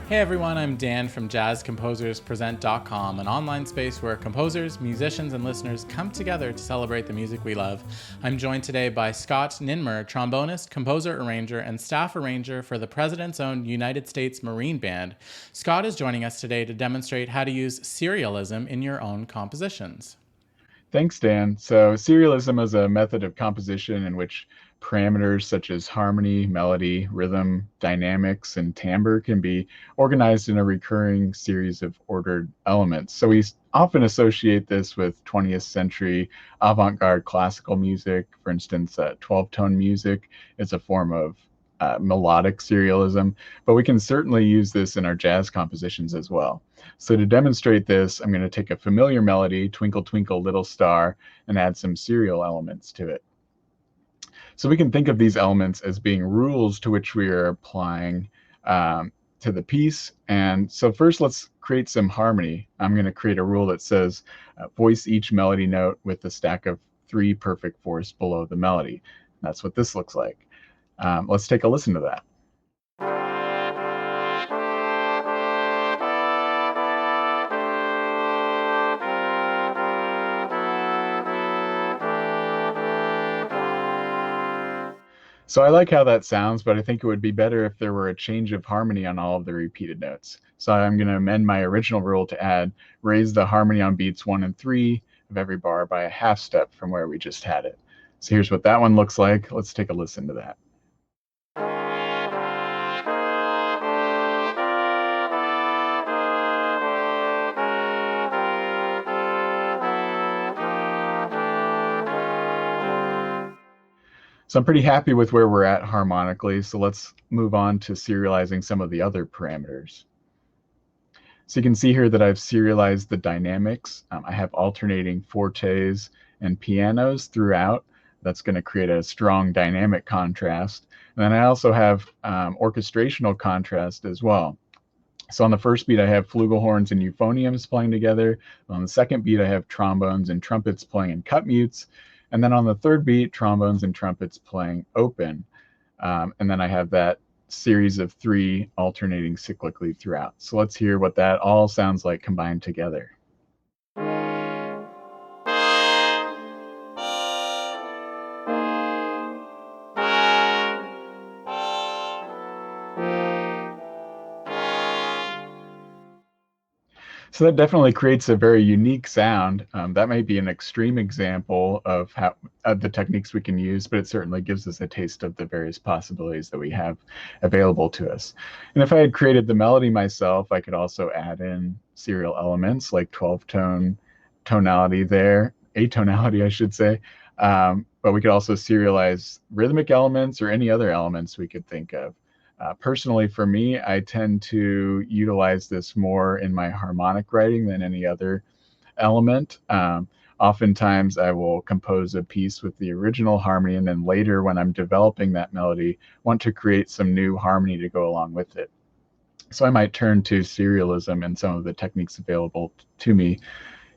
Hey everyone, I'm Dan from JazzComposersPresent.com, an online space where composers, musicians, and listeners come together to celebrate the music we love. I'm joined today by Scott Ninmer, trombonist, composer, arranger, and staff arranger for the President's Own United States Marine Band. Scott is joining us today to demonstrate how to use serialism in your own compositions. Thanks, Dan. So serialism is a method of composition in which parameters such as harmony, melody, rhythm, dynamics, and timbre can be organized in a recurring series of ordered elements. So we often associate this with 20th century avant-garde classical music. For instance, 12-tone music is a form of melodic serialism, but we can certainly use this in our jazz compositions as well. So to demonstrate this, I'm going to take a familiar melody, Twinkle, Twinkle, Little Star, and add some serial elements to it. So we can think of these elements as being rules to which we are applying to the piece. And so first, let's create some harmony. I'm going to create a rule that says voice each melody note with a stack of 3 perfect fourths below the melody. That's what this looks like. Let's take a listen to that. So I like how that sounds, but I think it would be better if there were a change of harmony on all of the repeated notes. So I'm going to amend my original rule to add raise the harmony on beats 1 and 3 of every bar by a half step from where we just had it. So here's what that one looks like. Let's take a listen to that. So I'm pretty happy with where we're at harmonically, so let's move on to serializing some of the other parameters. So you can see here that I've serialized the dynamics. I have alternating fortes and pianos throughout. That's going to create a strong dynamic contrast. And then I also have orchestrational contrast as well. So on the first beat, I have flugelhorns and euphoniums playing together. On the second beat, I have trombones and trumpets playing in cut mutes. And then on the third beat, trombones and trumpets playing open. And then I have that series of 3 alternating cyclically throughout. So let's hear what that all sounds like combined together. So that definitely creates a very unique sound. That may be an extreme example of how the techniques we can use, but it certainly gives us a taste of the various possibilities that we have available to us. And if I had created the melody myself, I could also add in serial elements like 12-tone tonality there, atonality, I should say. But we could also serialize rhythmic elements or any other elements we could think of. Personally, for me, I tend to utilize this more in my harmonic writing than any other element. Oftentimes, I will compose a piece with the original harmony, and then later, when I'm developing that melody, want to create some new harmony to go along with it. So I might turn to serialism and some of the techniques available to me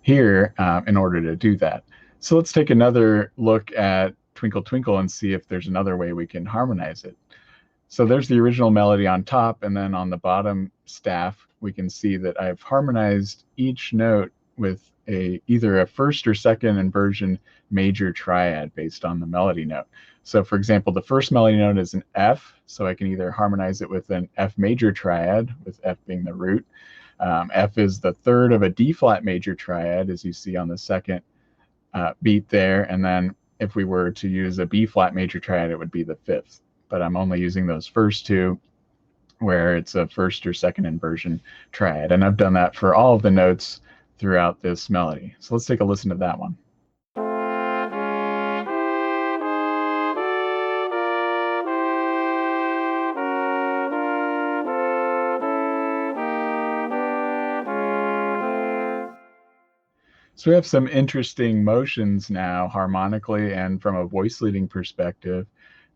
here in order to do that. So let's take another look at Twinkle Twinkle and see if there's another way we can harmonize it. So there's the original melody on top, and then on the bottom staff, we can see that I've harmonized each note with either a first or second inversion major triad based on the melody note. So for example, the first melody note is an F, so I can either harmonize it with an F major triad, with F being the root. F is the third of a D flat major triad, as you see on the second beat there, and then if we were to use a B flat major triad, it would be the 5th. But I'm only using those first 2 where it's a first or second inversion triad. And I've done that for all of the notes throughout this melody. So let's take a listen to that one. So we have some interesting motions now harmonically and from a voice leading perspective.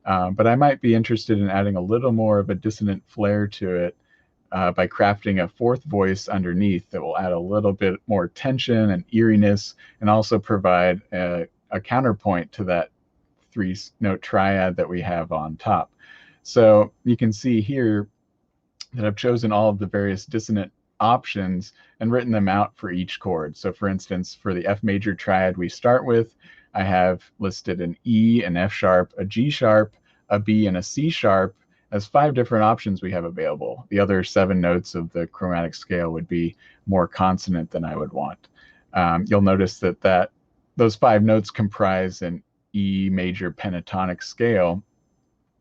But I might be interested in adding a little more of a dissonant flair to it by crafting a 4th voice underneath that will add a little bit more tension and eeriness, and also provide a counterpoint to that 3-note triad that we have on top. So you can see here that I've chosen all of the various dissonant options and written them out for each chord. So for instance, for the F major triad we start with, I have listed an E, an F sharp, a G sharp, a B, and a C sharp as 5 different options we have available. The other 7 notes of the chromatic scale would be more consonant than I would want. You'll notice that those 5 notes comprise an E major pentatonic scale,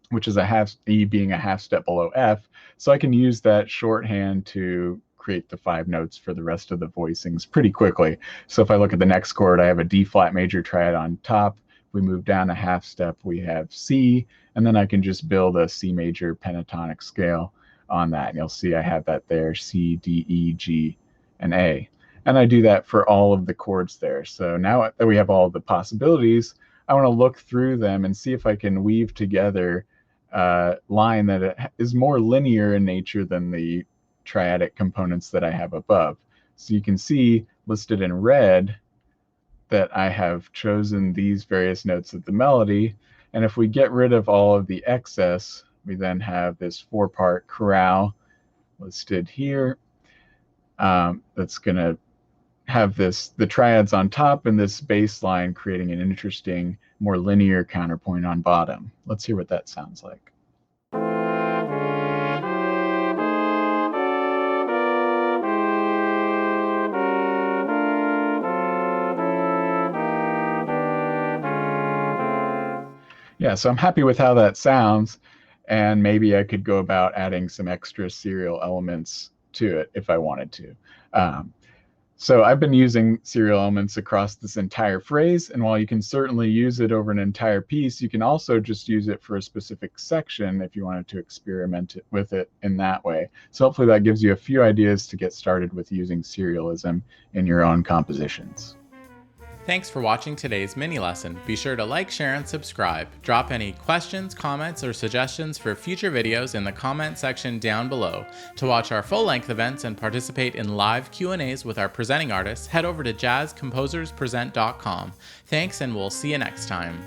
which is E being a half step below F. So I can use that shorthand to create the 5 notes for the rest of the voicings pretty quickly. So if I look at the next chord, I have a D flat major triad on top. We move down a half step, we have C, and then I can just build a C major pentatonic scale on that. And you'll see I have that there, C, D, E, G, and A. And I do that for all of the chords there. So now that we have all the possibilities, I want to look through them and see if I can weave together line that is more linear in nature than the triadic components that I have above. So you can see listed in red that I have chosen these various notes of the melody, and if we get rid of all of the excess, we then have this 4-part chorale listed here. That's going to have the triads on top and this bass line creating an interesting, more linear counterpoint on bottom. Let's hear what that sounds like. Yeah, so I'm happy with how that sounds, and maybe I could go about adding some extra serial elements to it if I wanted to. So I've been using serial elements across this entire phrase, and while you can certainly use it over an entire piece, you can also just use it for a specific section if you wanted to experiment with it in that way. So hopefully that gives you a few ideas to get started with using serialism in your own compositions. Thanks for watching today's mini lesson. Be sure to like, share, and subscribe. Drop any questions, comments, or suggestions for future videos in the comment section down below. To watch our full-length events and participate in live Q&As with our presenting artists, head over to jazzcomposerspresent.com. Thanks, and we'll see you next time.